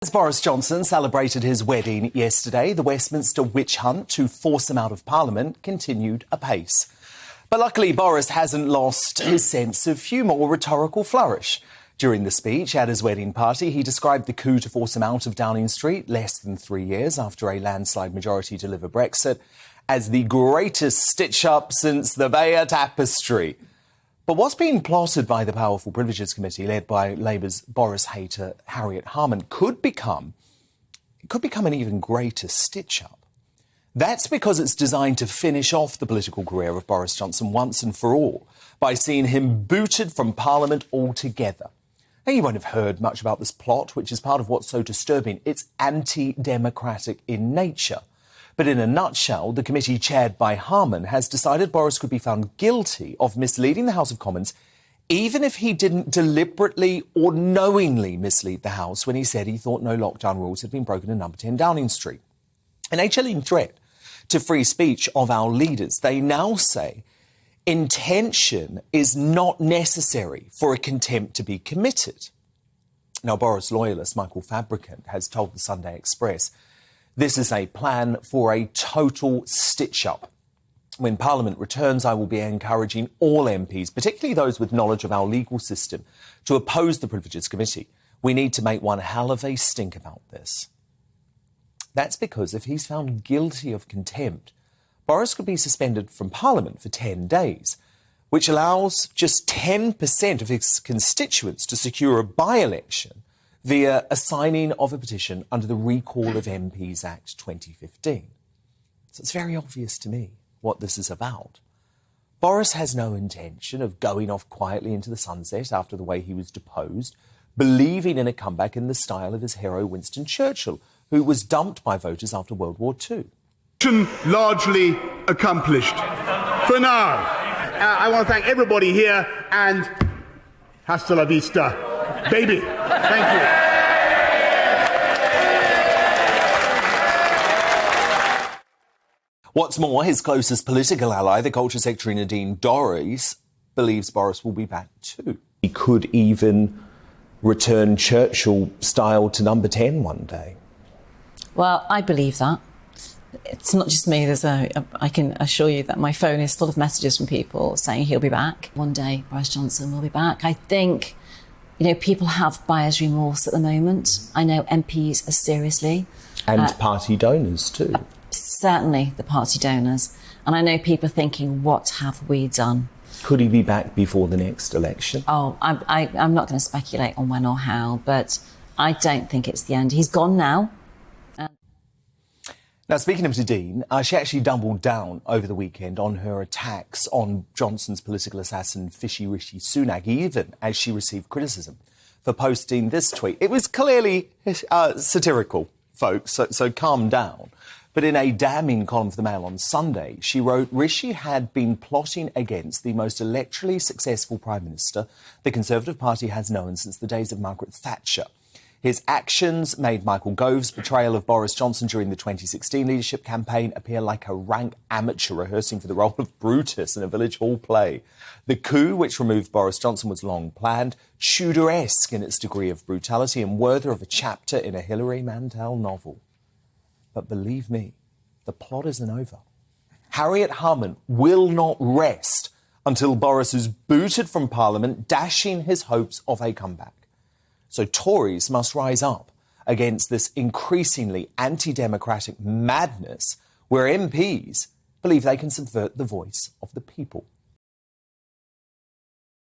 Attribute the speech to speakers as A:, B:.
A: As Boris Johnson celebrated his wedding yesterday, the Westminster witch hunt to force him out of Parliament continued apace. But luckily, Boris hasn't lost his sense of humour or rhetorical flourish. During the speech at his wedding party, he described the coup to force him out of Downing Street less than 3 years after a landslide majority deliver Brexit as the greatest stitch-up since the Bayer Tapestry. But what's being plotted by the Powerful Privileges Committee, led by Labour's Boris hater Harriet Harman, could become an even greater stitch-up. That's because it's designed to finish off the political career of Boris Johnson once and for all by seeing him booted from Parliament altogether. Now, you won't have heard much about this plot, which is part of what's so disturbing. It's anti-democratic in nature. But in a nutshell, the committee chaired by Harman has decided Boris could be found guilty of misleading the House of Commons, even if he didn't deliberately or knowingly mislead the House when he said he thought no lockdown rules had been broken in number 10 Downing Street. In a chilling threat to free speech of our leaders, they now say intention is not necessary for a contempt to be committed. Now, Boris loyalist Michael Fabricant has told the Sunday Express this is a plan for a total stitch-up. When Parliament returns, I will be encouraging all MPs, particularly those with knowledge of our legal system, to oppose the Privileges Committee. We need to make one hell of a stink about this. That's because if he's found guilty of contempt, Boris could be suspended from Parliament for 10 days, which allows just 10% of his constituents to secure a by-election via a signing of a petition under the Recall of MPs Act 2015. So it's very obvious to me what this is about. Boris has no intention of going off quietly into the sunset after the way he was deposed, believing in a comeback in the style of his hero Winston Churchill, who was dumped by voters after World War II.
B: Largely accomplished. For now, I want to thank everybody here and hasta la vista, baby. Thank you.
A: What's more, his closest political ally, the Culture Secretary Nadine Dorries, believes Boris will be back too. He could even return Churchill style to number 10 one day.
C: Well, I believe that. It's not just me. I can assure you that my phone is full of messages from people saying he'll be back. One day, Boris Johnson will be back. I think, people have buyer's remorse at the moment. I know MPs are seriously.
A: And party donors too.
C: Certainly the party donors. And I know people are thinking, what have we done?
A: Could he be back before the next election?
C: Oh, I'm not going to speculate on when or how, but I don't think it's the end. He's gone now.
A: Now, speaking of Nadine, she actually doubled down over the weekend on her attacks on Johnson's political assassin, Fishy Rishi Sunak, even as she received criticism for posting this tweet. It was clearly satirical, folks, so calm down. But in a damning column for the Mail on Sunday, she wrote, Rishi had been plotting against the most electorally successful Prime Minister the Conservative Party has known since the days of Margaret Thatcher. His actions made Michael Gove's portrayal of Boris Johnson during the 2016 leadership campaign appear like a rank amateur rehearsing for the role of Brutus in a village hall play. The coup, which removed Boris Johnson, was long planned, Tudor-esque in its degree of brutality and worthy of a chapter in a Hilary Mantel novel. But believe me, the plot isn't over. Harriet Harman will not rest until Boris is booted from Parliament, dashing his hopes of a comeback. So Tories must rise up against this increasingly anti-democratic madness where MPs believe they can subvert the voice of the people.